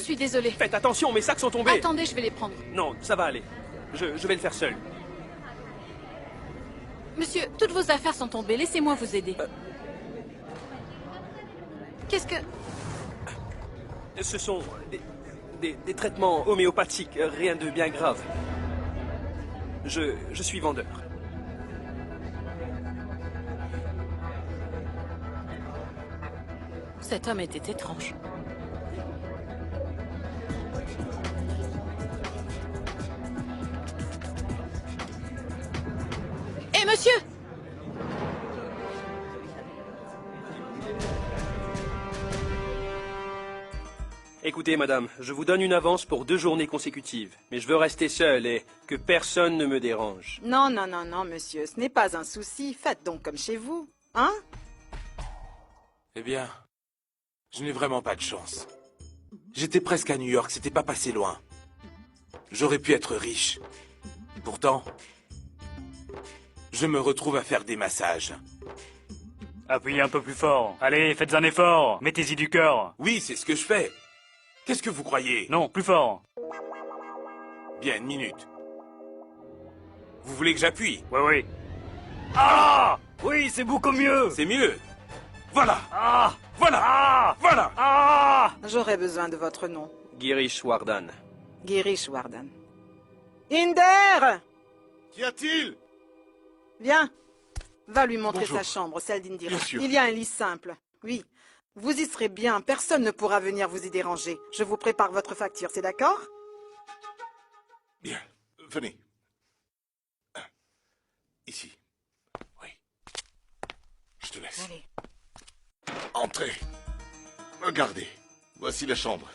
suis désolée. Faites attention, mes sacs sont tombés. Attendez, je vais les prendre. Non, ça va aller. Je vais le faire seul. Monsieur, toutes vos affaires sont tombées. Laissez-moi vous aider. Qu'est-ce que... Ce sont des traitements homéopathiques, rien de bien grave. Je suis vendeur. Cet homme était étrange. Hé, monsieur! Écoutez, madame, je vous donne une avance pour 2 journées consécutives. Mais je veux rester seul et que personne ne me dérange. Non, non, non, non, monsieur, ce n'est pas un souci. Faites donc comme chez vous, hein? Eh bien, je n'ai vraiment pas de chance. J'étais presque à New York, c'était pas passé loin. J'aurais pu être riche. Pourtant, je me retrouve à faire des massages. Appuyez un peu plus fort. Allez, faites un effort. Mettez-y du cœur. Oui, c'est ce que je fais. Qu'est-ce que vous croyez? Non, plus fort. Bien, une minute. Vous voulez que j'appuie? Oui, oui. Ah! Oui, c'est beaucoup mieux. C'est mieux. Voilà. Ah! Voilà. Ah! Voilà. Ah! J'aurais besoin de votre nom. Girish Wardan. Girish Wardan. Inder! Qu'y a-t-il? Viens. Va lui montrer Bonjour. sa chambre, celle d'Indira. Bien sûr. Il y a un lit simple. Oui. Vous y serez bien, personne ne pourra venir vous y déranger. Je vous prépare votre facture, c'est d'accord? Bien, venez. Ici. Oui. Je te laisse. Allez. Entrez. Regardez. Voici la chambre.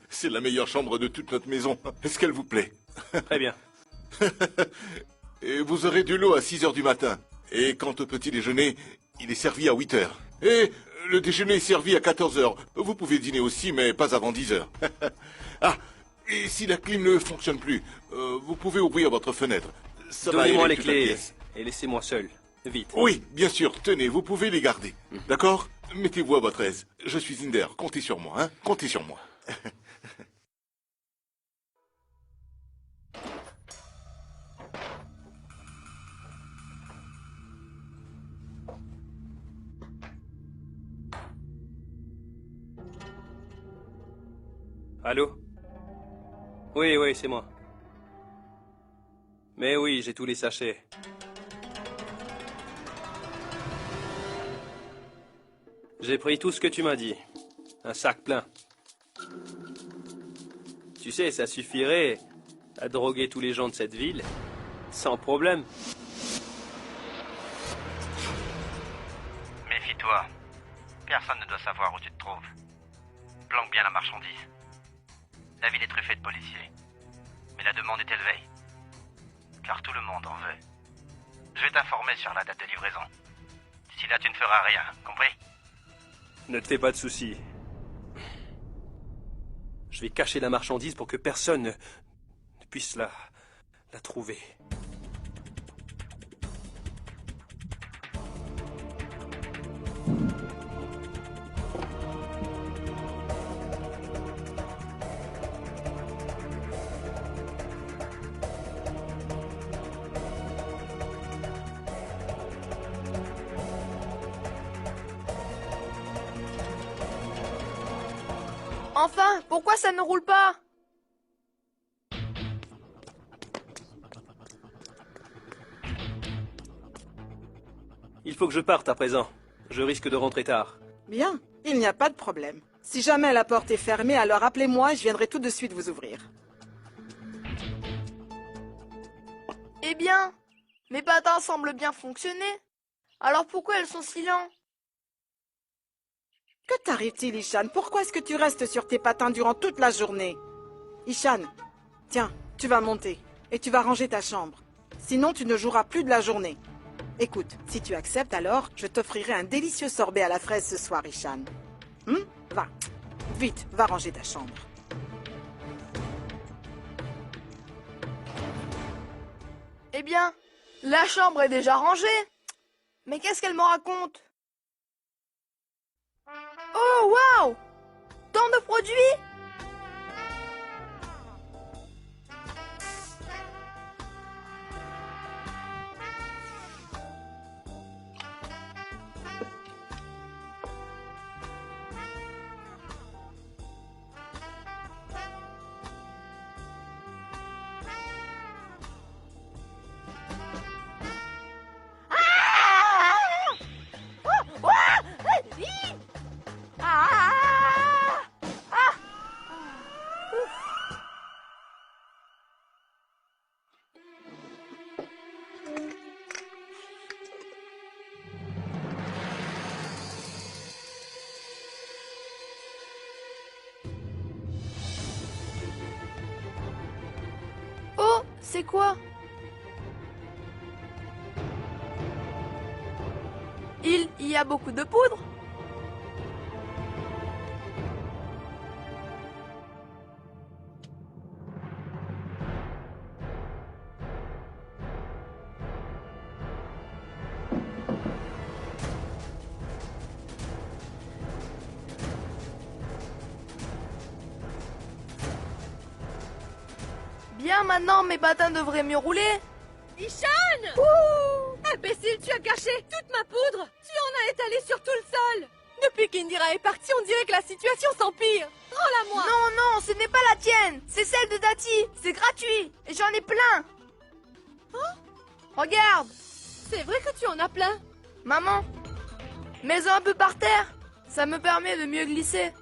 C'est la meilleure chambre de toute notre maison. Est-ce qu'elle vous plaît? Très bien. Et vous aurez de l'eau à 6 heures du matin. Et quant au petit déjeuner, il est servi à 8 heures. Et le déjeuner est servi à 14 heures. Vous pouvez dîner aussi, mais pas avant 10 heures. Ah, et si la clim ne fonctionne plus, vous pouvez ouvrir votre fenêtre. Ça va Donnez-moi aérer les toute la clés pièce. et laissez-moi seul. Vite. Oui, bien sûr, tenez, vous pouvez les garder. D'accord? Mettez-vous à votre aise. Je suis Inder, comptez sur moi, hein? Comptez sur moi. Allô? Oui, oui, c'est moi. Mais oui, j'ai tous les sachets. J'ai pris tout ce que tu m'as dit. Un sac plein. Tu sais, ça suffirait à droguer tous les gens de cette ville. Sans problème. Méfie-toi. Personne ne doit savoir où tu te trouves. Planque bien la marchandise. La ville est truffée de policiers. Mais la demande est élevée. Car tout le monde en veut. Je vais t'informer sur la date de livraison. D'ici là, tu ne feras rien, compris? Ne te fais pas de soucis. Je vais cacher la marchandise pour que personne ne puisse la trouver. Enfin, pourquoi ça ne roule pas? Il faut que je parte à présent. Je risque de rentrer tard. Bien, il n'y a pas de problème. Si jamais la porte est fermée, alors appelez-moi et je viendrai tout de suite vous ouvrir. Eh bien, mes patins semblent bien fonctionner. Alors pourquoi elles sont si lents? Que t'arrive-t-il, Ishan? Pourquoi est-ce que tu restes sur tes patins durant toute la journée? Ishan, tiens, tu vas monter et tu vas ranger ta chambre. Sinon, tu ne joueras plus de la journée. Écoute, si tu acceptes, alors je t'offrirai un délicieux sorbet à la fraise ce soir, Ishan. Va, vite, va ranger ta chambre. Eh bien, la chambre est déjà rangée. Mais qu'est-ce qu'elle me raconte? Oh, waouh! Tant de produits! c'est quoi? Il y a beaucoup de poudre? Bien, maintenant mes patins devraient mieux rouler. Ishan! Imbécile, tu as gâché toute ma poudre! Tu en as étalé sur tout le sol! Depuis qu'Indira est partie, on dirait que la situation s'empire! Rends-la-moi! Non, non, ce n'est pas la tienne. C'est celle de Dati. C'est gratuit. Et j'en ai plein. Regarde. C'est vrai que tu en as plein! Maman, mets-en un peu par terre. Ça me permet de mieux glisser.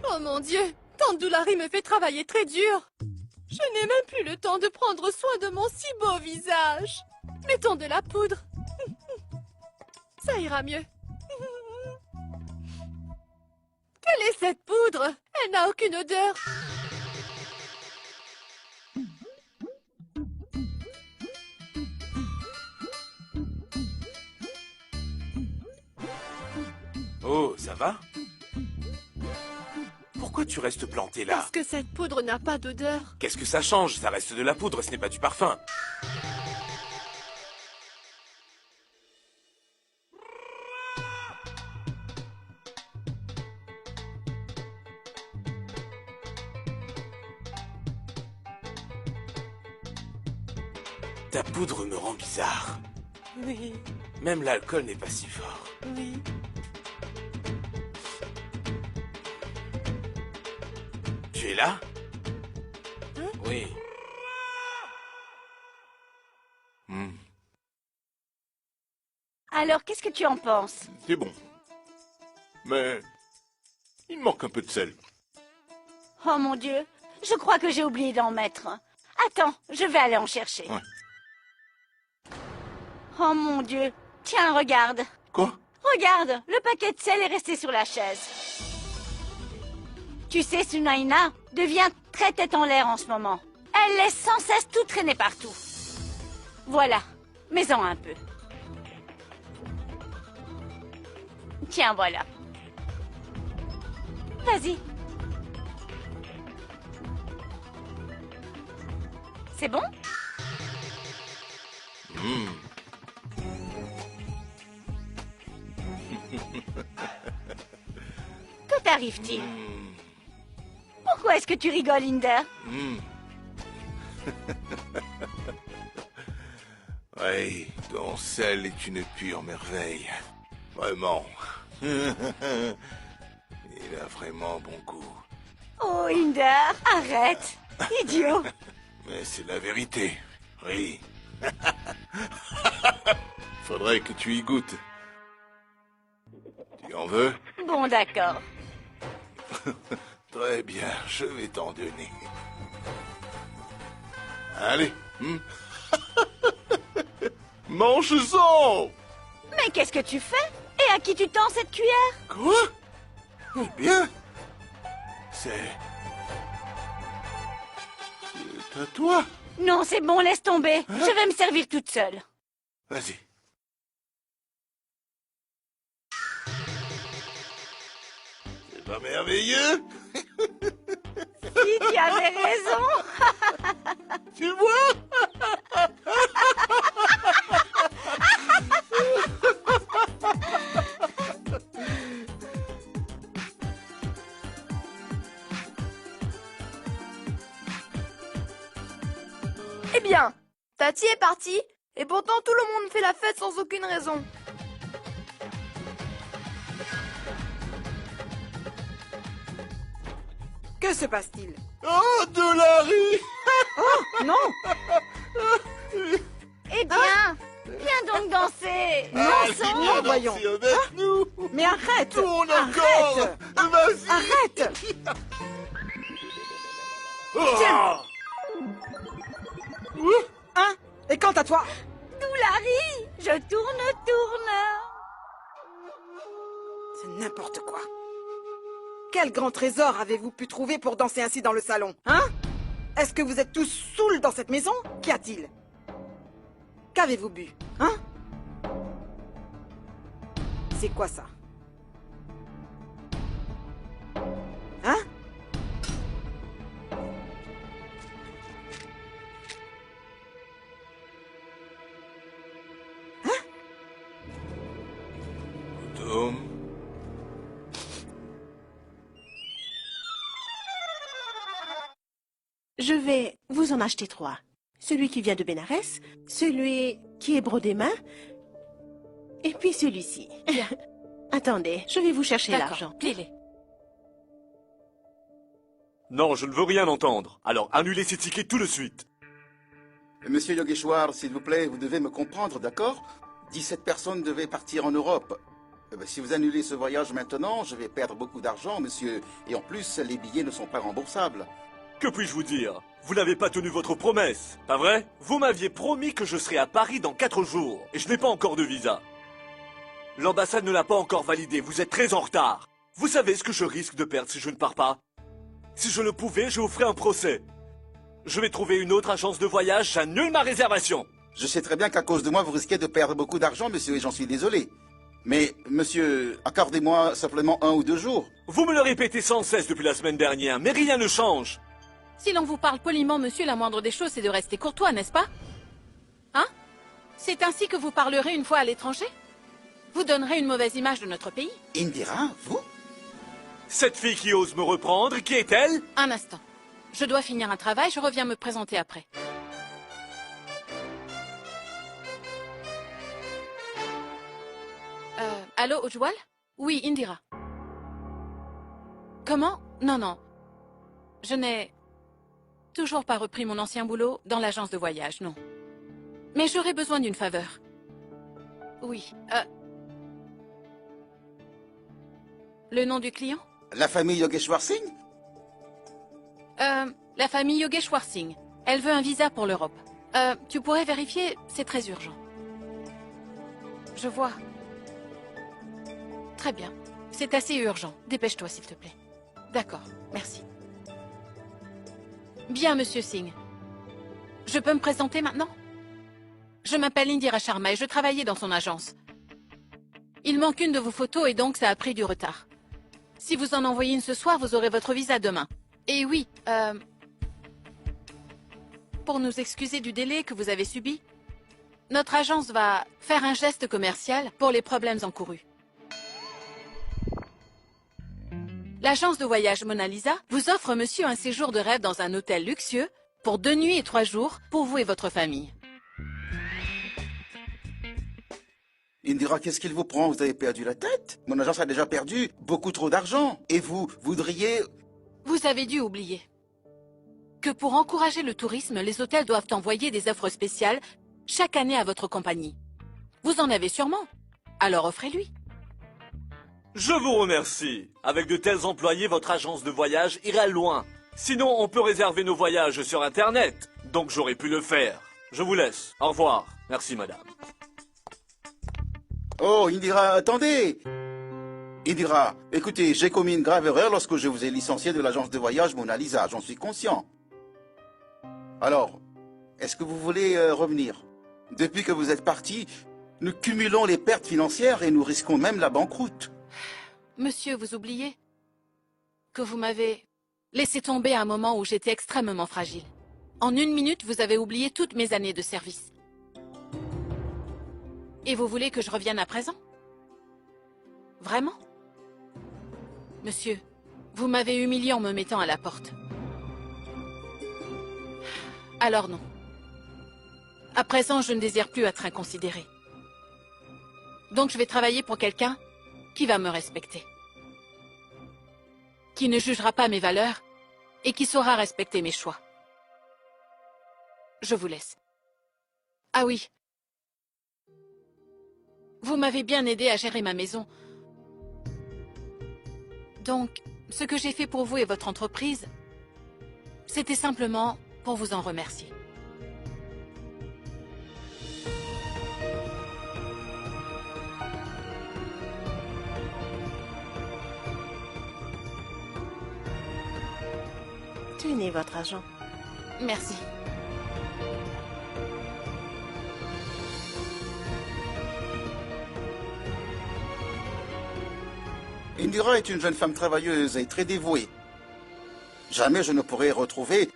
Oh mon Dieu! Tante Doulari me fait travailler très dur! Je n'ai même plus le temps de prendre soin de mon si beau visage! Mettons de la poudre! Ça ira mieux! Quelle est cette poudre? Elle n'a aucune odeur! Oh, ça va? Pourquoi tu restes planté là? Parce que cette poudre n'a pas d'odeur! Qu'est-ce que ça change? Ça reste de la poudre, ce n'est pas du parfum. Ta poudre me rend bizarre. Oui, Même l'alcool n'est pas si fort. oui. Tu es là? Hein? Oui. Alors, qu'est-ce que tu en penses? C'est bon. Mais il manque un peu de sel. Oh mon Dieu, je crois que j'ai oublié d'en mettre. Attends, je vais aller en chercher. Ouais. Oh mon Dieu, tiens, regarde. Quoi? Regarde, le paquet de sel est resté sur la chaise. Tu sais, Sunaina devient très tête en l'air en ce moment. Elle laisse sans cesse tout traîner partout. Voilà, mets-en un peu. Tiens, voilà. Vas-y. C'est bon? Que t'arrive-t-il? Pourquoi est-ce que tu rigoles, Inder? Oui, ton sel est une pure merveille. Vraiment. Il a vraiment bon goût. Oh, Inder, arrête. Idiot. Mais c'est la vérité. Oui. Faudrait que tu y goûtes. Tu en veux? Bon, d'accord. Très bien, je vais t'en donner. Allez. Mange-en! Mais qu'est-ce que tu fais? Et à qui tu tends cette cuillère? Quoi? Eh bien, c'est à toi. Non, c'est bon, laisse tomber. Je vais me servir toute seule. Vas-y. C'est pas merveilleux? Si, tu avais raison. Tu vois? Eh bien, Tati est partie, et pourtant tout le monde fait la fête sans aucune raison. Que se passe-t-il? Oh, Doulari! Oh, non! Eh bien, viens donc danser. Non, voyons. Avec nous! Mais arrête! Tourne encore! Arrête! Vas-y! Arrête! Oh! Hein? Et quant à toi? Doulari, je tourne. C'est n'importe quoi. Quel grand trésor avez-vous pu trouver pour danser ainsi dans le salon, hein? Est-ce que vous êtes tous saouls dans cette maison? Qu'y a-t-il? Qu'avez-vous bu, hein? C'est quoi ça? Hein? Tom. Je vais vous en acheter 3. Celui qui vient de Bénarès, celui qui est brodé main, et puis celui-ci. Attendez, je vais vous chercher l'argent. Plie-les. Non, je ne veux rien entendre. Alors annulez ces tickets tout de suite. Monsieur Yogeshwar, s'il vous plaît, vous devez me comprendre, d'accord? 17 personnes devaient partir en Europe. Si vous annulez ce voyage maintenant, je vais perdre beaucoup d'argent, monsieur. Et en plus, les billets ne sont pas remboursables. Que puis-je vous dire? Vous n'avez pas tenu votre promesse, pas vrai? Vous m'aviez promis que je serais à Paris dans 4 jours, et je n'ai pas encore de visa. L'ambassade ne l'a pas encore validé, vous êtes très en retard. Vous savez ce que je risque de perdre si je ne pars pas? Si je le pouvais, je vous ferais un procès. Je vais trouver une autre agence de voyage, j'annule ma réservation. Je sais très bien qu'à cause de moi, vous risquez de perdre beaucoup d'argent, monsieur, et j'en suis désolé. Mais, monsieur, accordez-moi simplement 1 ou 2 jours. Vous me le répétez sans cesse depuis la semaine dernière, mais rien ne change. Si l'on vous parle poliment, monsieur, la moindre des choses, c'est de rester courtois, n'est-ce pas? Hein? C'est ainsi que vous parlerez une fois à l'étranger? Vous donnerez une mauvaise image de notre pays? Indira, vous? Cette fille qui ose me reprendre, qui est-elle? Un instant. Je dois finir un travail, je reviens me présenter après. Allô, Ujwal? Oui, Indira. Comment? Non, non. Je n'ai toujours pas repris mon ancien boulot dans l'agence de voyage, non. Mais j'aurais besoin d'une faveur. Oui, Le nom du client? La famille Yogeshwar Singh? La famille Yogeshwar Singh. Elle veut un visa pour l'Europe. Tu pourrais vérifier? C'est très urgent. Je vois. Très bien. C'est assez urgent. Dépêche-toi, s'il te plaît. D'accord, merci. Bien, monsieur Singh. Je peux me présenter maintenant? Je m'appelle Indira Sharma et je travaillais dans son agence. Il manque une de vos photos et donc ça a pris du retard. Si vous en envoyez une ce soir, vous aurez votre visa demain. Et oui, pour nous excuser du délai que vous avez subi, notre agence va faire un geste commercial pour les problèmes encourus. L'agence de voyage Mona Lisa vous offre, monsieur, un séjour de rêve dans un hôtel luxueux pour 2 nuits et 3 jours pour vous et votre famille. Indira, qu'est-ce qu'il vous prend? Vous avez perdu la tête? Mon agence a déjà perdu beaucoup trop d'argent. Et vous voudriez... Vous avez dû oublier que pour encourager le tourisme, les hôtels doivent envoyer des offres spéciales chaque année à votre compagnie. Vous en avez sûrement. Alors offrez-lui. Je vous remercie. Avec de tels employés, votre agence de voyage ira loin. Sinon, on peut réserver nos voyages sur Internet. Donc j'aurais pu le faire. Je vous laisse. Au revoir. Merci, madame. Oh, Indira, attendez! Indira, écoutez, j'ai commis une grave erreur lorsque je vous ai licencié de l'agence de voyage Mona Lisa, j'en suis conscient. Alors, est-ce que vous voulez revenir? Depuis que vous êtes parti, nous cumulons les pertes financières et nous risquons même la banqueroute. Monsieur, vous oubliez que vous m'avez laissé tomber à un moment où j'étais extrêmement fragile. En 1 minute, vous avez oublié toutes mes années de service. Et vous voulez que je revienne à présent? Vraiment? Monsieur, vous m'avez humilié en me mettant à la porte. Alors non. À présent, je ne désire plus être inconsidéré. Donc je vais travailler pour quelqu'un qui va me respecter. Qui ne jugera pas mes valeurs et qui saura respecter mes choix. Je vous laisse. Ah oui. Vous m'avez bien aidé à gérer ma maison. Donc, ce que j'ai fait pour vous et votre entreprise, c'était simplement pour vous en remercier. Tenez votre argent. Merci. Indira est une jeune femme travailleuse et très dévouée. Jamais je ne pourrai retrouver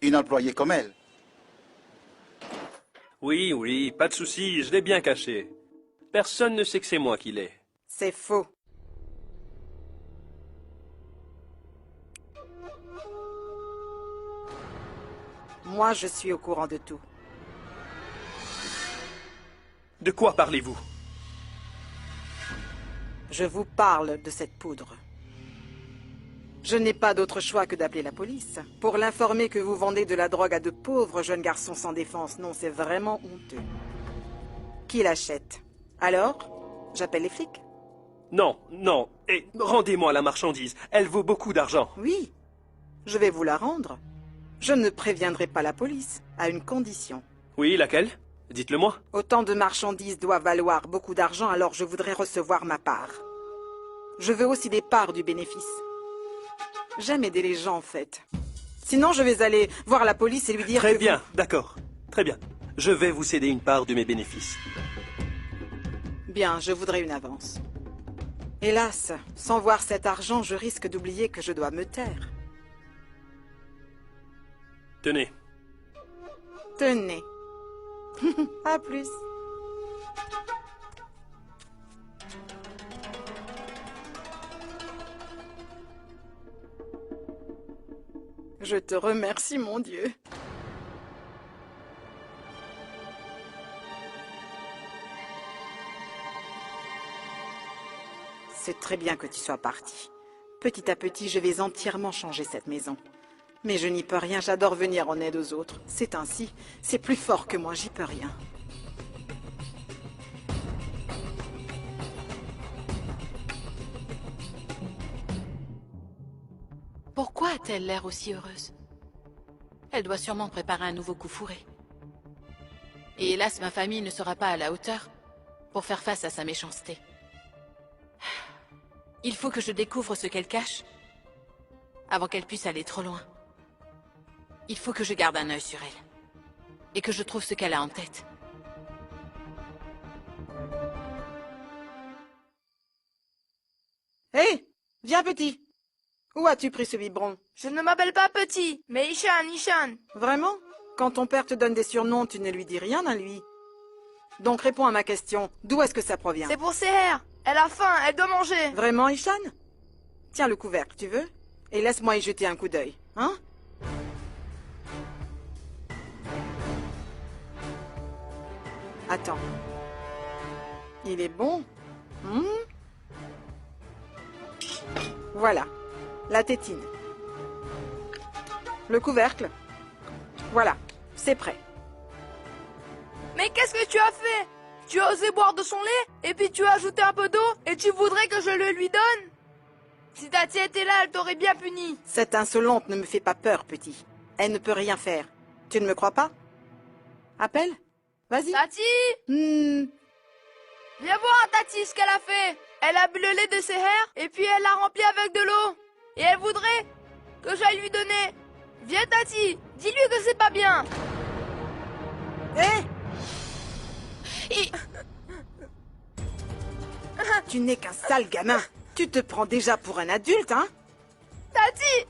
une employée comme elle. Oui, oui, pas de souci, je l'ai bien caché. Personne ne sait que c'est moi qui l'ai. C'est faux. Moi, je suis au courant de tout. De quoi parlez-vous? Je vous parle de cette poudre. Je n'ai pas d'autre choix que d'appeler la police pour l'informer que vous vendez de la drogue à de pauvres jeunes garçons sans défense. Non, c'est vraiment honteux. Qui l'achète? Alors, j'appelle les flics? Non, non, et rendez-moi la marchandise. Elle vaut beaucoup d'argent. Oui, je vais vous la rendre. Je ne préviendrai pas la police, à une condition. Oui, laquelle? Dites-le-moi. Autant de marchandises doivent valoir beaucoup d'argent, alors je voudrais recevoir ma part. Je veux aussi des parts du bénéfice. J'aime aider les gens, en fait. Sinon, je vais aller voir la police et lui dire Très que bien, d'accord. Très bien. Je vais vous céder une part de mes bénéfices. Bien, je voudrais une avance. Hélas, sans voir cet argent, je risque d'oublier que je dois me taire. Tenez. Tenez. À plus. Je te remercie, mon Dieu. C'est très bien que tu sois parti. Petit à petit, je vais entièrement changer cette maison. Mais je n'y peux rien, j'adore venir en aide aux autres. C'est ainsi, c'est plus fort que moi, j'y peux rien. Pourquoi a-t-elle l'air aussi heureuse? Elle doit sûrement préparer un nouveau coup fourré. Et hélas, ma famille ne sera pas à la hauteur pour faire face à sa méchanceté. Il faut que je découvre ce qu'elle cache avant qu'elle puisse aller trop loin. Il faut que je garde un œil sur elle et que je trouve ce qu'elle a en tête. Hé, viens petit. Où as-tu pris ce biberon? Je ne m'appelle pas Petit, mais Ishan, Ishan. Vraiment? Quand ton père te donne des surnoms, tu ne lui dis rien à lui. Donc réponds à ma question. D'où est-ce que ça provient? C'est pour Seher. Elle a faim, elle doit manger. Vraiment, Ishan? Tiens le couvercle, tu veux? Et laisse-moi y jeter un coup d'œil, hein? Attends. Il est bon? Voilà. La tétine. Le couvercle. Voilà. C'est prêt. Mais qu'est-ce que tu as fait? Tu as osé boire de son lait, et puis tu as ajouté un peu d'eau, et tu voudrais que je le lui donne? Si Tati était là, elle t'aurait bien puni. Cette insolente ne me fait pas peur, petit. Elle ne peut rien faire. Tu ne me crois pas? Appelle. Vas-y. Tati! Hmm. Viens voir Tati ce qu'elle a fait. Elle a bu le lait de Seher, et puis elle l'a rempli avec de l'eau. Et elle voudrait que j'aille lui donner. Viens Tati, dis-lui que c'est pas bien. Hé! Tu n'es qu'un sale gamin. Tu te prends déjà pour un adulte, hein? Tati!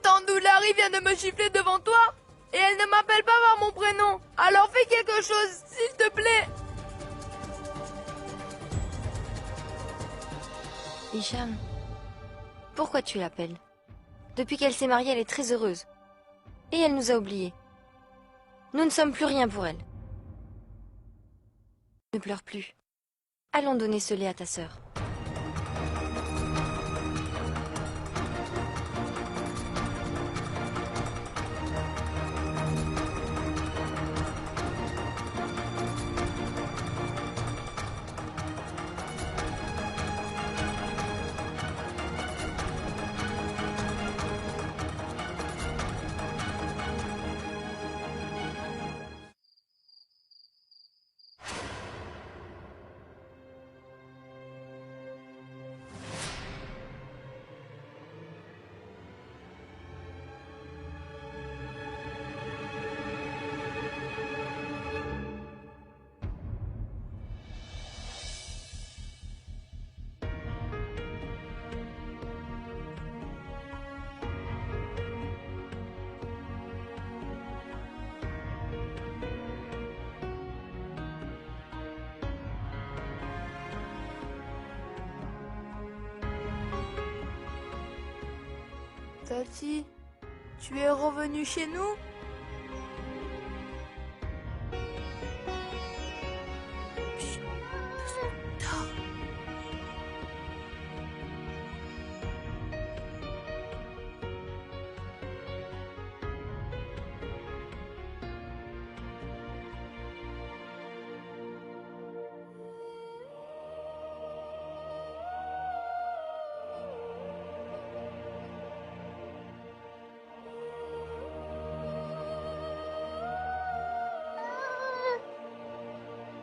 Tante Larry vient de me gifler devant toi, et elle ne m'appelle pas par mon prénom. Alors fais quelque chose, s'il te plaît. Hicham, pourquoi tu l'appelles? Depuis qu'elle s'est mariée, elle est très heureuse. Et elle nous a oubliés. Nous ne sommes plus rien pour elle. Ne pleure plus. Allons donner ce lait à ta sœur. Tati, tu es revenu chez nous?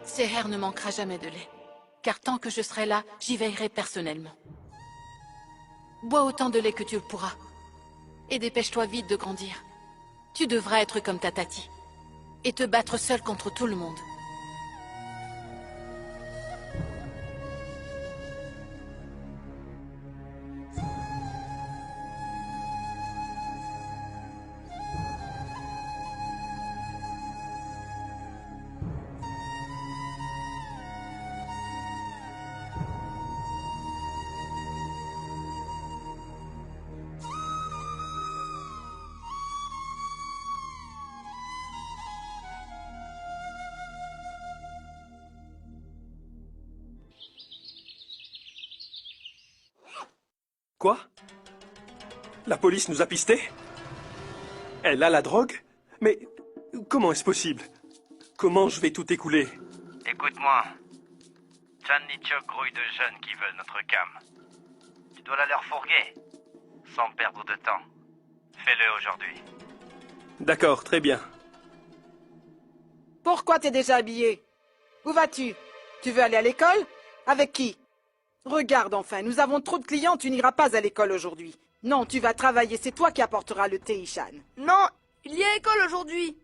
Seher ne manquera jamais de lait, car tant que je serai là, j'y veillerai personnellement. Bois autant de lait que tu le pourras, et dépêche-toi vite de grandir. Tu devras être comme ta Tati, et te battre seul contre tout le monde. Quoi? La police nous a pistés? Elle a la drogue? Mais comment est-ce possible? Comment je vais tout écouler? Écoute-moi. Chan Nichok grouille de jeunes qui veulent notre cam. Tu dois la leur fourguer, sans perdre de temps. Fais-le aujourd'hui. D'accord, très bien. Pourquoi t'es déjà habillé? Où vas-tu? Tu veux aller à l'école? Avec qui? Regarde enfin, nous avons trop de clients, tu n'iras pas à l'école aujourd'hui. Non, tu vas travailler, c'est toi qui apporteras le thé, Ishan. Non, il y a école aujourd'hui.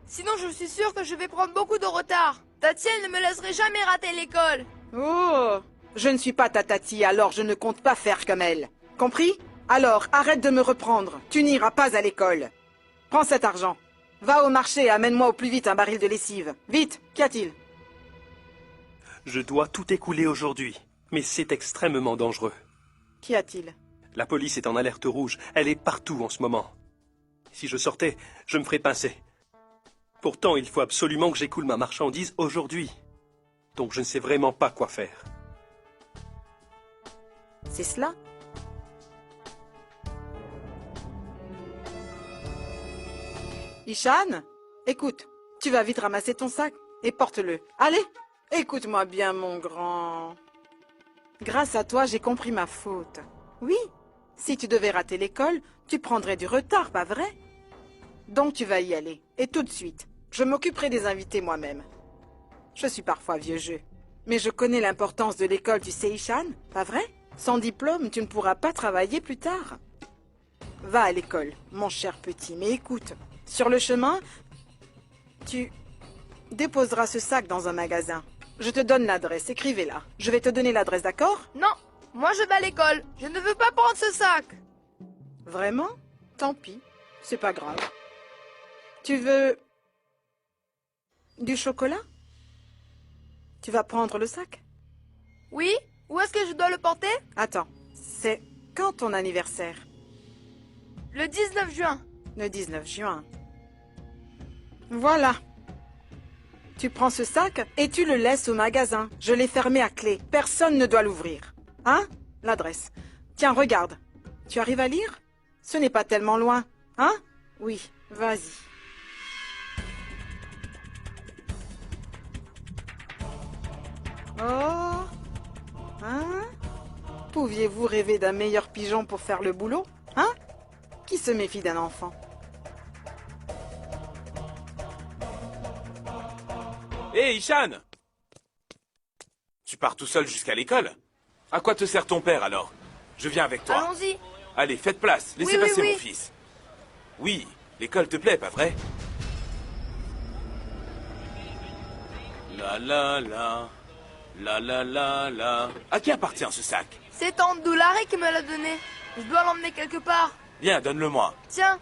Sinon, je suis sûre que je vais prendre beaucoup de retard. Tati, elle ne me laisserait jamais rater l'école. Oh, je ne suis pas ta Tati, alors je ne compte pas faire comme elle. Compris? Alors, arrête de me reprendre, tu n'iras pas à l'école. Prends cet argent. Va au marché et amène-moi au plus vite un baril de lessive. Vite, qu'y a-t-il? Je dois tout écouler aujourd'hui. Mais c'est extrêmement dangereux. Qu'y a-t-il? La police est en alerte rouge. Elle est partout en ce moment. Si je sortais, je me ferais pincer. Pourtant, il faut absolument que j'écoule ma marchandise aujourd'hui. Donc je ne sais vraiment pas quoi faire. C'est cela? Ishan, écoute, tu vas vite ramasser ton sac et porte-le. Allez, écoute-moi bien, mon grand. Grâce à toi, j'ai compris ma faute. Oui, si tu devais rater l'école, tu prendrais du retard, pas vrai? Donc tu vas y aller, et tout de suite. Je m'occuperai des invités moi-même. Je suis parfois vieux jeu, mais je connais l'importance de l'école, tu sais, Ishan, pas vrai? Sans diplôme, tu ne pourras pas travailler plus tard. Va à l'école, mon cher petit, mais écoute, sur le chemin, tu déposeras ce sac dans un magasin. Je te donne l'adresse, écrivez-la. Je vais te donner l'adresse, d'accord? Non, moi je vais à l'école. Je ne veux pas prendre ce sac. Vraiment? Tant pis, c'est pas grave. Tu veux du chocolat? Tu vas prendre le sac? Oui? Où est-ce que je dois le porter? Attends, c'est quand ton anniversaire? Le 19 juin. Le 19 juin. Voilà. Tu prends ce sac et tu le laisses au magasin. Je l'ai fermé à clé. Personne ne doit l'ouvrir. Hein? L'adresse. Tiens, regarde. Tu arrives à lire? Ce n'est pas tellement loin. Hein? Oui, vas-y. Oh. Hein? Pouviez-vous rêver d'un meilleur pigeon pour faire le boulot? Hein? Qui se méfie d'un enfant? Hé, Ishan! Tu pars tout seul jusqu'à l'école? À quoi te sert ton père, alors? Je viens avec toi. Allons-y. Allez, faites place. Laissez Oui, passer oui. mon fils. Oui, l'école te plaît, pas vrai? La la la. La la la la. À qui appartient ce sac? C'est tante Doulari qui me l'a donné. Je dois l'emmener quelque part. Viens, donne-le-moi. Tiens.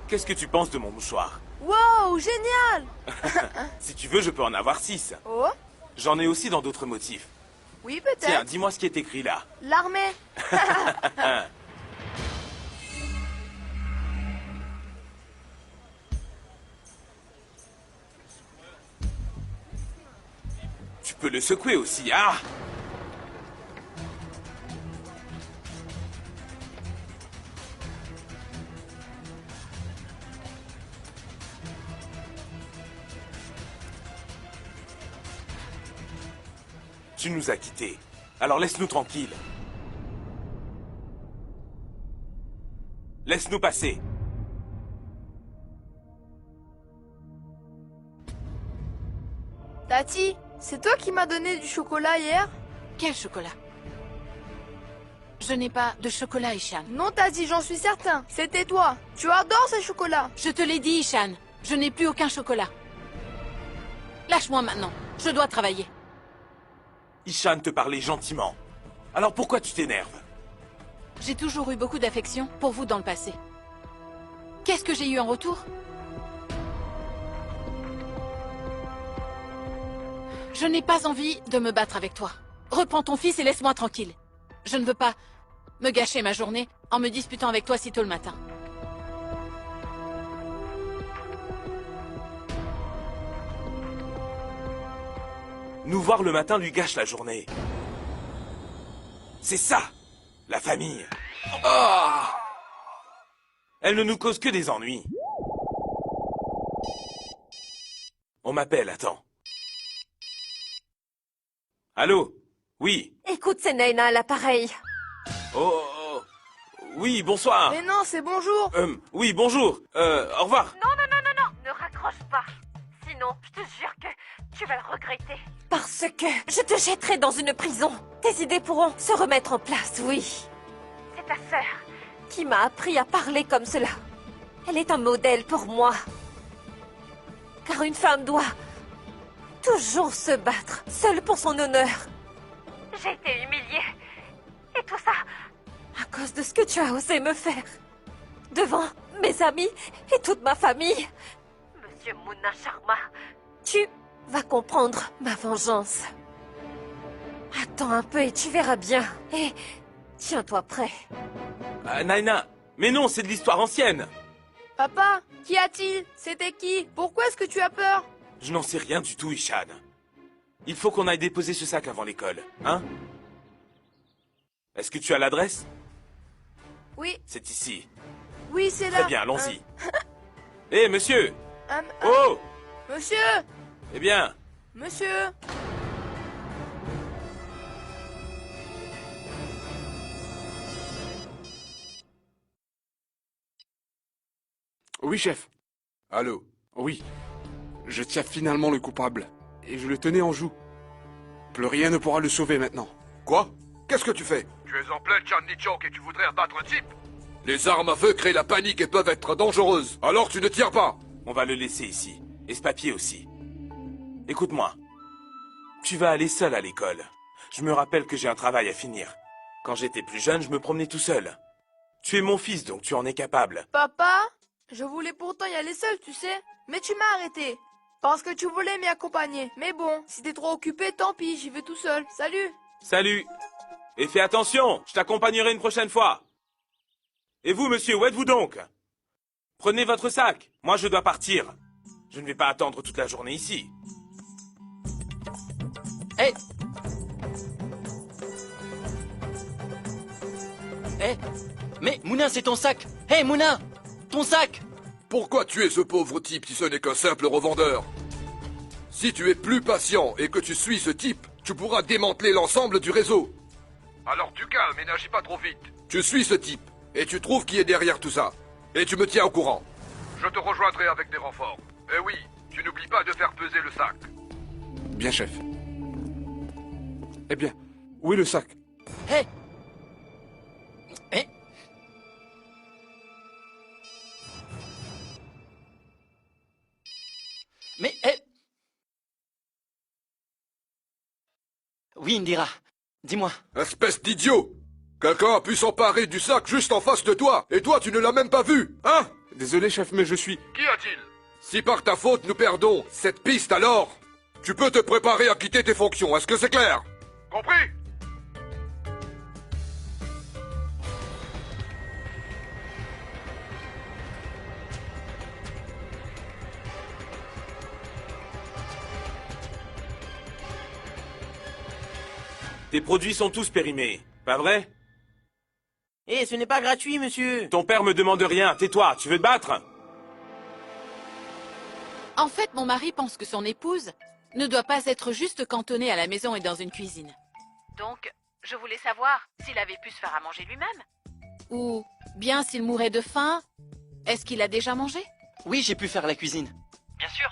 Qu'est-ce que tu penses de mon mouchoir? Wow, génial. Si tu veux, je peux en avoir 6. Oh? J'en ai aussi dans d'autres motifs. Oui, peut-être. Tiens, dis-moi ce qui est écrit là. L'armée. peux le secouer aussi, ah! Tu nous as quittés. Alors laisse-nous tranquilles. Laisse-nous passer. Tati, c'est toi qui m'as donné du chocolat hier? Quel chocolat? Je n'ai pas de chocolat, Ishan. Non, Tati, j'en suis certain. C'était toi. Tu adores ces chocolats. Je te l'ai dit, Ishan. Je n'ai plus aucun chocolat. Lâche-moi maintenant. Je dois travailler. Ishan te parlait gentiment. Alors pourquoi tu t'énerves? J'ai toujours eu beaucoup d'affection pour vous dans le passé. Qu'est-ce que j'ai eu en retour? Je n'ai pas envie de me battre avec toi. Reprends ton fils et laisse-moi tranquille. Je ne veux pas me gâcher ma journée en me disputant avec toi si tôt le matin. Nous voir le matin lui gâche la journée. C'est ça, la famille. Oh! Elle ne nous cause que des ennuis. On m'appelle, attends. Allô? Oui. Écoute, c'est Naina à l'appareil. Oh, oui, bonsoir. Mais non, c'est bonjour. Oui, bonjour. Au revoir. Non, ne raccroche pas. Sinon, je te jure que tu vas le regretter. Parce que je te jetterai dans une prison. Tes idées pourront se remettre en place, oui. C'est ta sœur qui m'a appris à parler comme cela. Elle est un modèle pour moi. Car une femme doit toujours se battre, seule pour son honneur. J'ai été humiliée. Et tout ça à cause de ce que tu as osé me faire. Devant mes amis et toute ma famille. Monsieur Munna Sharma, tu vas comprendre ma vengeance. Attends un peu et tu verras bien. Et tiens-toi prêt. Naina, mais non, c'est de l'histoire ancienne. Papa, qu'y a-t-il? C'était qui? Pourquoi est-ce que tu as peur? Je n'en sais rien du tout, Ishan. Il faut qu'on aille déposer ce sac avant l'école, hein? Est-ce que tu as l'adresse? Oui. C'est ici. Oui, c'est là. Très bien, allons-y. Hé, monsieur! Oh! Monsieur! Eh bien? Monsieur! Oui, chef. Allô? Oui. Je tiens finalement le coupable. Et je le tenais en joue. Plus rien ne pourra le sauver maintenant. Quoi? Qu'est-ce que tu fais? Tu es en plein Chandni Chowk et tu voudrais abattre un type? Les armes à feu créent la panique et peuvent être dangereuses. Alors tu ne tires pas. On va le laisser ici. Et ce papier aussi. Écoute-moi. Tu vas aller seul à l'école. Je me rappelle que j'ai un travail à finir. Quand j'étais plus jeune, je me promenais tout seul. Tu es mon fils, donc tu en es capable. Papa, je voulais pourtant y aller seul, tu sais. Mais tu m'as arrêté. Parce que tu voulais m'y accompagner. Mais bon, si t'es trop occupé, tant pis, j'y vais tout seul. Salut! Salut! Et fais attention, je t'accompagnerai une prochaine fois. Et vous, monsieur, où êtes-vous donc? Prenez votre sac. Moi, je dois partir. Je ne vais pas attendre toute la journée ici. Hé! Hé! Mais, Mouna, c'est ton sac! Hé, Mouna! Ton sac! Pourquoi tuer ce pauvre type si ce n'est qu'un simple revendeur? Si tu es plus patient et que tu suis ce type, tu pourras démanteler l'ensemble du réseau. Alors tu calmes et n'agis pas trop vite. Tu suis ce type, et tu trouves qui est derrière tout ça. Et tu me tiens au courant. Je te rejoindrai avec des renforts. Et oui, tu n'oublies pas de faire peser le sac. Bien, chef. Eh bien, où est le sac? Hé! Hé! Mais, hé! Oui, Indira. Dis-moi. Espèce d'idiot! Quelqu'un a pu s'emparer du sac juste en face de toi, et toi tu ne l'as même pas vu, hein? Désolé, chef, mais je suis... Qu'y a-t-il? Si par ta faute nous perdons cette piste alors, tu peux te préparer à quitter tes fonctions, est-ce que c'est clair? Compris? Tes produits sont tous périmés, pas vrai? Eh, ce n'est pas gratuit, monsieur. Ton père me demande rien. Tais-toi, tu veux te battre? En fait, mon mari pense que son épouse ne doit pas être juste cantonnée à la maison et dans une cuisine. Donc, je voulais savoir s'il avait pu se faire à manger lui-même. Ou bien s'il mourait de faim, est-ce qu'il a déjà mangé? Oui, j'ai pu faire la cuisine. Bien sûr.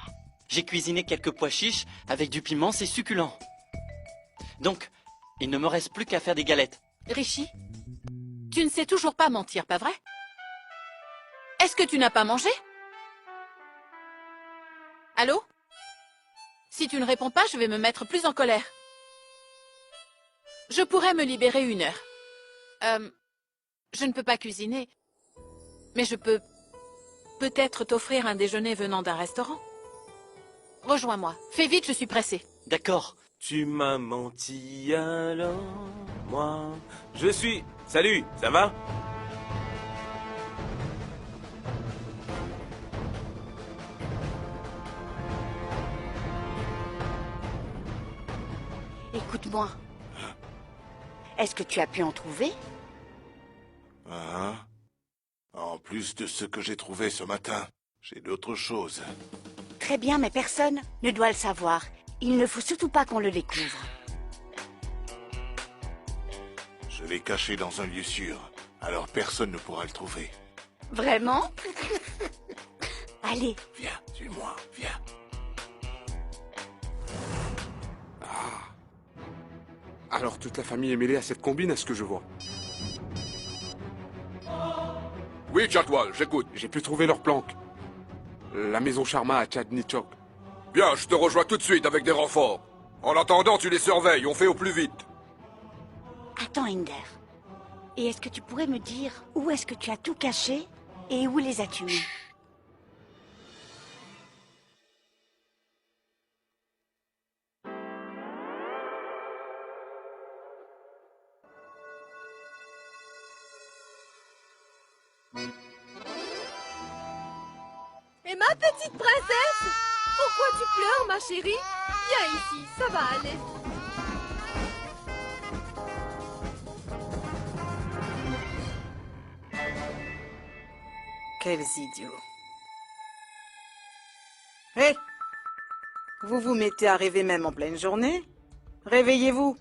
J'ai cuisiné quelques pois chiches avec du piment, c'est succulent. Donc, il ne me reste plus qu'à faire des galettes. Richie, tu ne sais toujours pas mentir, pas vrai? Est-ce que tu n'as pas mangé? Allô? Si tu ne réponds pas, je vais me mettre plus en colère. Je pourrais me libérer 1 heure. Je ne peux pas cuisiner, mais je peux peut-être t'offrir un déjeuner venant d'un restaurant. Rejoins-moi. Fais vite, je suis pressée. D'accord. Tu m'as menti alors, moi... Je suis... Salut, ça va? Écoute-moi. Est-ce que tu as pu en trouver? Hein? En plus de ce que j'ai trouvé ce matin, j'ai d'autres choses. Très bien, mais personne ne doit le savoir. Il ne faut surtout pas qu'on le découvre. Je l'ai caché dans un lieu sûr, alors personne ne pourra le trouver. Vraiment? Allez. Viens, suis-moi, viens. Alors toute la famille est mêlée à cette combine, à ce que je vois. Oui, Chatwal, j'écoute. J'ai pu trouver leur planque. La maison Sharma à Chadnichok. Bien, je te rejoins tout de suite avec des renforts. En attendant, tu les surveilles, on fait au plus vite. Attends, Inder. Et est-ce que tu pourrais me dire où est-ce que tu as tout caché et où les as-tu mis? Et ma petite princesse? Pourquoi tu pleures, ma chérie? Viens ici, ça va aller. Quels idiots. Hé! Vous vous mettez à rêver même en pleine journée? Réveillez-vous.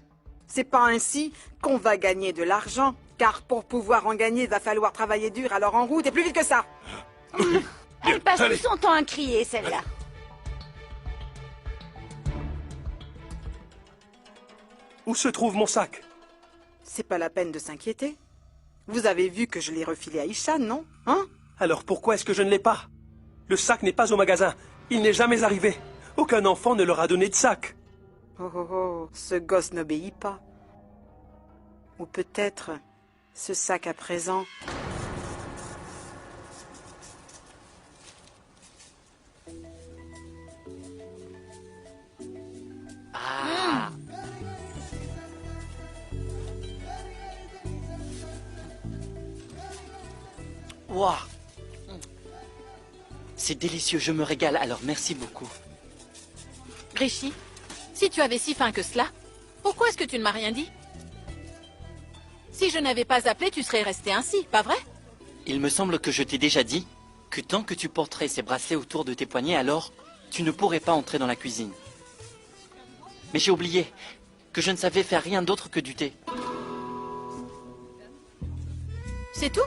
C'est pas ainsi qu'on va gagner de l'argent. Car pour pouvoir en gagner, il va falloir travailler dur, alors en route et plus vite que ça. Elle passe tout son temps à crier, celle-là. Où se trouve mon sac? C'est pas la peine de s'inquiéter. Vous avez vu que je l'ai refilé à Ishan, non? Hein? Alors pourquoi est-ce que je ne l'ai pas? Le sac n'est pas au magasin. Il n'est jamais arrivé. Aucun enfant ne leur a donné de sac. Oh oh oh, ce gosse n'obéit pas. Ou peut-être ce sac à présent. Ah. Wow. C'est délicieux, je me régale, alors merci beaucoup. Richie, si tu avais si faim que cela, pourquoi est-ce que tu ne m'as rien dit? Si je n'avais pas appelé, tu serais resté ainsi, pas vrai? Il me semble que je t'ai déjà dit que tant que tu porterais ces bracelets autour de tes poignets, alors tu ne pourrais pas entrer dans la cuisine. Mais j'ai oublié que je ne savais faire rien d'autre que du thé. C'est tout?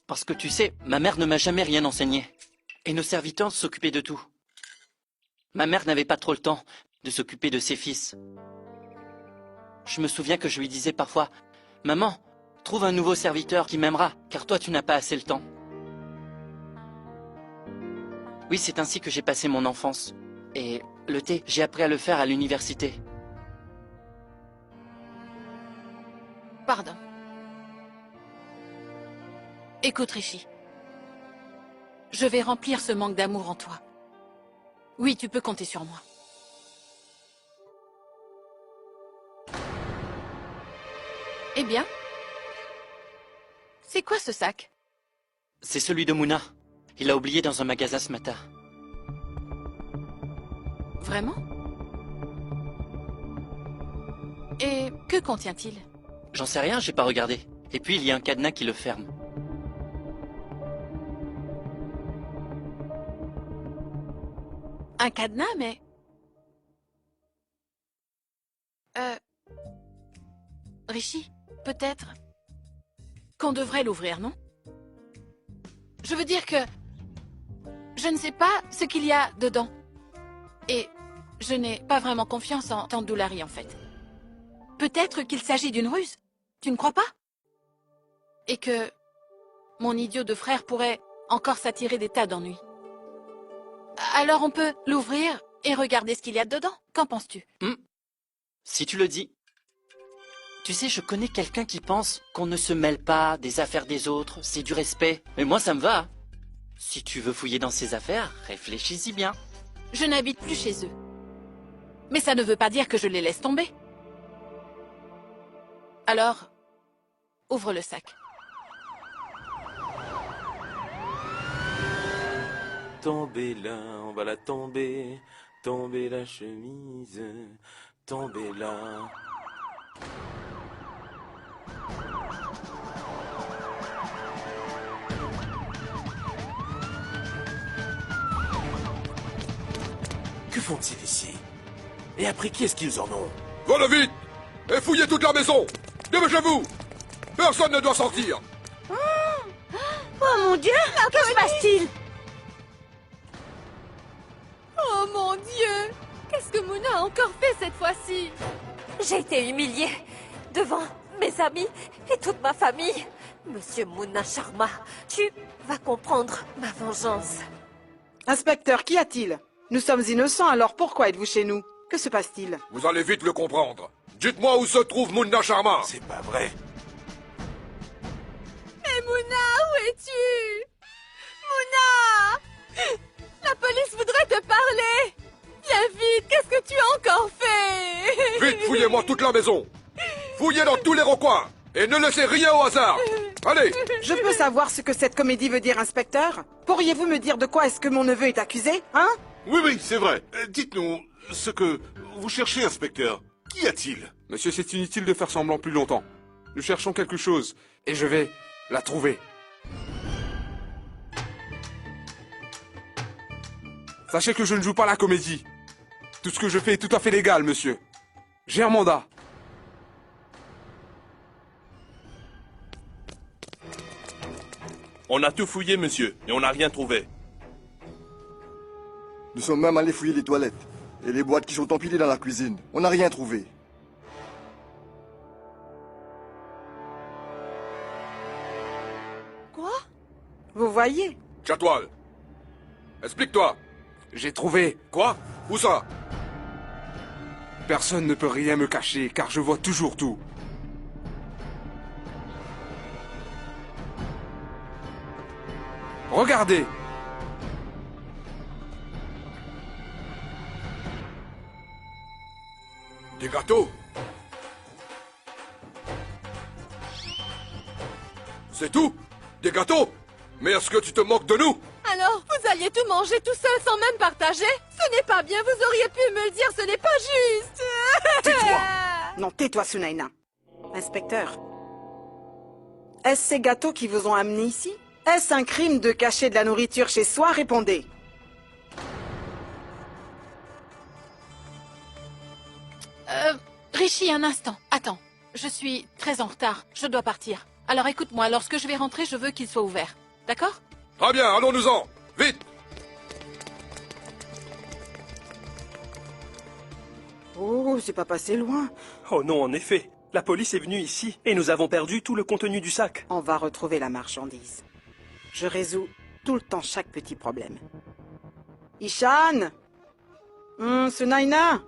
Parce que tu sais, ma mère ne m'a jamais rien enseigné. Et nos serviteurs s'occupaient de tout. Ma mère n'avait pas trop le temps de s'occuper de ses fils. Je me souviens que je lui disais parfois, « Maman, trouve un nouveau serviteur qui m'aimera, car toi tu n'as pas assez le temps. » Oui, c'est ainsi que j'ai passé mon enfance. Et le thé, j'ai appris à le faire à l'université. Pardon. Écoute, Richie. Je vais remplir ce manque d'amour en toi. Oui, tu peux compter sur moi. Eh bien, c'est quoi ce sac? C'est celui de Mouna. Il l'a oublié dans un magasin ce matin. Vraiment? Et que contient-il? J'en sais rien, j'ai pas regardé. Et puis il y a un cadenas qui le ferme. Un cadenas, mais... Rishi, peut-être qu'on devrait l'ouvrir, non? Je veux dire que... Je ne sais pas ce qu'il y a dedans. Et je n'ai pas vraiment confiance en Tante Doulari, en fait. Peut-être qu'il s'agit d'une ruse. Tu ne crois pas? Et que mon idiot de frère pourrait encore s'attirer des tas d'ennuis. Alors on peut l'ouvrir et regarder ce qu'il y a dedans. Qu'en penses-tu? Si tu le dis. Tu sais, je connais quelqu'un qui pense qu'on ne se mêle pas des affaires des autres, c'est du respect. Mais moi, ça me va. Si tu veux fouiller dans ses affaires, réfléchis-y bien. Je n'habite plus chez eux. Mais ça ne veut pas dire que je les laisse tomber. Alors, ouvre le sac. Tomber là, on va la tomber. Tomber la chemise. Tomber là. Que font-ils ici? Et après qui est-ce qu'ils en ont? Voilà vite! Et fouillez toute la maison! Dépêchez-vous! Personne ne doit sortir! Oh mon Dieu! Que se passe-t-il? Oh mon Dieu! Qu'est-ce que Mouna a encore fait cette fois-ci? J'ai été humiliée devant mes amis et toute ma famille. Monsieur Mouna Sharma, tu vas comprendre ma vengeance. Inspecteur, qu'y a-t-il? Nous sommes innocents, alors pourquoi êtes-vous chez nous? Que se passe-t-il? Vous allez vite le comprendre. Dites-moi où se trouve Mouna Sharma. C'est pas vrai. Mais Mouna, où es-tu? Mouna! La police voudrait te parler! Viens vite, qu'est-ce que tu as encore fait? Vite, fouillez-moi toute la maison. Fouillez dans tous les recoins. Et ne laissez rien au hasard. Allez! Je peux savoir ce que cette comédie veut dire, inspecteur? Pourriez-vous me dire de quoi est-ce que mon neveu est accusé, hein? Oui, c'est vrai. Dites-nous ce que vous cherchez, inspecteur. Qu'y a-t-il? Monsieur, c'est inutile de faire semblant plus longtemps. Nous cherchons quelque chose, et je vais la trouver. Sachez que je ne joue pas la comédie. Tout ce que je fais est tout à fait légal, monsieur. J'ai un mandat. On a tout fouillé, monsieur, et on n'a rien trouvé. Nous sommes même allés fouiller les toilettes et les boîtes qui sont empilées dans la cuisine. On n'a rien trouvé. Quoi? Vous voyez? Chatwal. Explique-toi. J'ai trouvé. Quoi? Où ça? Personne ne peut rien me cacher, car je vois toujours tout. Regardez! Des gâteaux? C'est tout? Des gâteaux? Mais est-ce que tu te moques de nous? Alors, vous alliez tout manger tout seul sans même partager? Ce n'est pas bien, vous auriez pu me le dire, ce n'est pas juste. Tais-toi! Non, tais-toi, Sunaina. Inspecteur, est-ce ces gâteaux qui vous ont amené ici? Est-ce un crime de cacher de la nourriture chez soi? Répondez. Rishi, un instant. Attends, je suis très en retard. Je dois partir. Alors écoute-moi, lorsque je vais rentrer, je veux qu'il soit ouvert. D'accord? Très bien, allons-nous-en. Vite! Oh, c'est pas passé loin. Oh non, en effet. La police est venue ici et nous avons perdu tout le contenu du sac. On va retrouver la marchandise. Je résous tout le temps chaque petit problème. Ishan! Sunaina!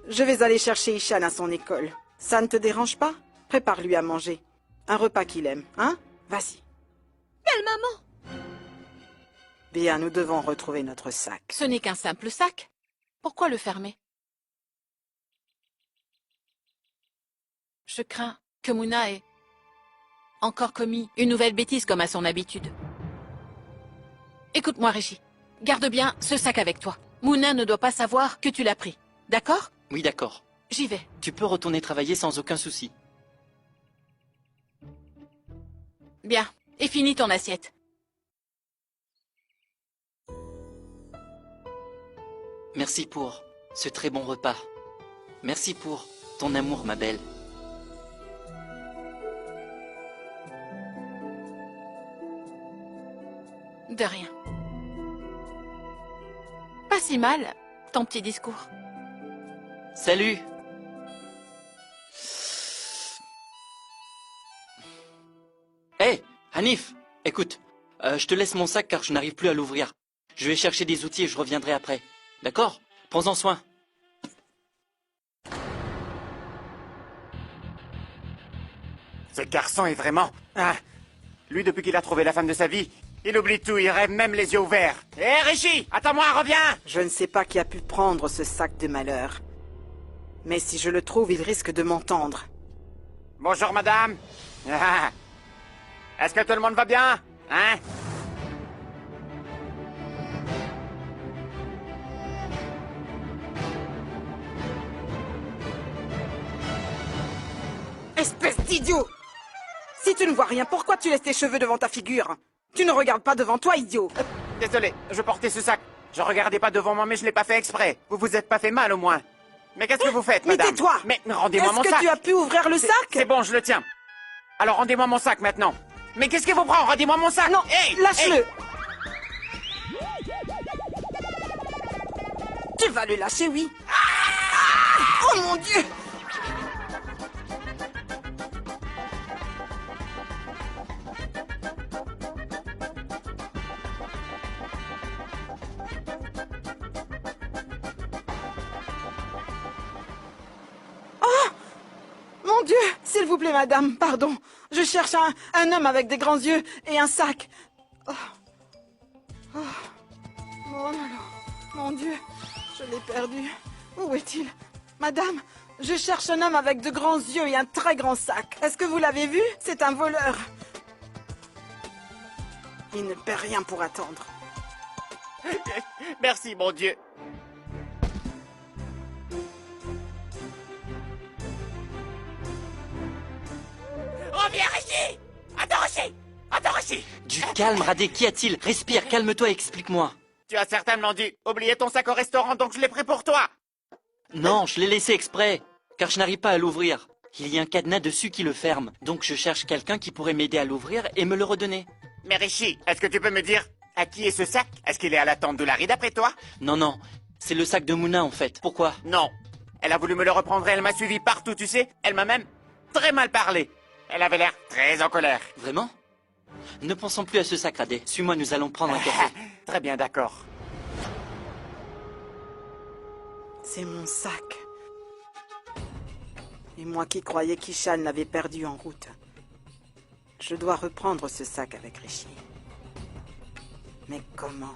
Je vais aller chercher Ishan à son école. Ça ne te dérange pas? Prépare-lui à manger. Un repas qu'il aime, hein? Vas-y. Belle maman! Bien, nous devons retrouver notre sac. Ce n'est qu'un simple sac. Pourquoi le fermer? Je crains que Mouna ait encore commis une nouvelle bêtise comme à son habitude. Écoute-moi, Rishi. Garde bien ce sac avec toi. Mouna ne doit pas savoir que tu l'as pris. D'accord? Oui, d'accord. J'y vais. Tu peux retourner travailler sans aucun souci. Bien. Et finis ton assiette. Merci pour ce très bon repas. Merci pour ton amour, ma belle. De rien. Pas si mal, ton petit discours. Salut! Hé, Hanif, écoute, je te laisse mon sac car je n'arrive plus à l'ouvrir. Je vais chercher des outils et je reviendrai après. D'accord? Prends-en soin. Ce garçon est vraiment... Ah, lui, depuis qu'il a trouvé la femme de sa vie, il oublie tout, il rêve même les yeux ouverts. Hé, Richie, attends-moi, reviens! Je ne sais pas qui a pu prendre ce sac de malheur. Mais si je le trouve, il risque de m'entendre. Bonjour, madame. Ah. Est-ce que tout le monde va bien? Hein? Espèce d'idiot! Si tu ne vois rien, pourquoi tu laisses tes cheveux devant ta figure? Tu ne regardes pas devant toi, idiot! Désolé, je portais ce sac. Je regardais pas devant moi, mais je l'ai pas fait exprès. Vous vous êtes pas fait mal, au moins. Mais qu'est-ce que vous faites, madame? Mais tais-toi! Mais rendez-moi mon sac! Est-ce que tu as pu ouvrir le sac? C'est bon, je le tiens. Alors rendez-moi mon sac, maintenant. Mais qu'est-ce qui vous prend? Rendez-moi mon sac! Non, hey, lâche-le! Hey. Tu vas le lâcher, oui. Oh mon Dieu! Mon Dieu! S'il vous plaît, madame, pardon. Je cherche un homme avec des grands yeux et un sac. Oh, oh là là. Mon Dieu, je l'ai perdu. Où est-il? Madame, je cherche un homme avec de grands yeux et un très grand sac. Est-ce que vous l'avez vu? C'est un voleur. Il ne paie rien pour attendre. Merci, mon Dieu. Reviens, Richie! Attends, Richie! Attends, Richie! Du calme, Radé, qu'y a-t-il? Respire, calme-toi et explique-moi. Tu as certainement dû oublier ton sac au restaurant, donc je l'ai pris pour toi! Non, je l'ai laissé exprès, car je n'arrive pas à l'ouvrir. Il y a un cadenas dessus qui le ferme, donc je cherche quelqu'un qui pourrait m'aider à l'ouvrir et me le redonner. Mais Richie, est-ce que tu peux me dire à qui est ce sac? Est-ce qu'il est à la tente de Larry d'après toi? Non, non, c'est le sac de Mouna en fait. Pourquoi? Non. Elle a voulu me le reprendre et elle m'a suivi partout, tu sais. Elle m'a même très mal parlé. Elle avait l'air très en colère. Vraiment? Ne pensons plus à ce sac, Radé. Suis-moi, nous allons prendre un café. Très bien, d'accord. C'est mon sac. Et moi qui croyais qu'Ishan l'avait perdu en route. Je dois reprendre ce sac avec Richie. Mais comment?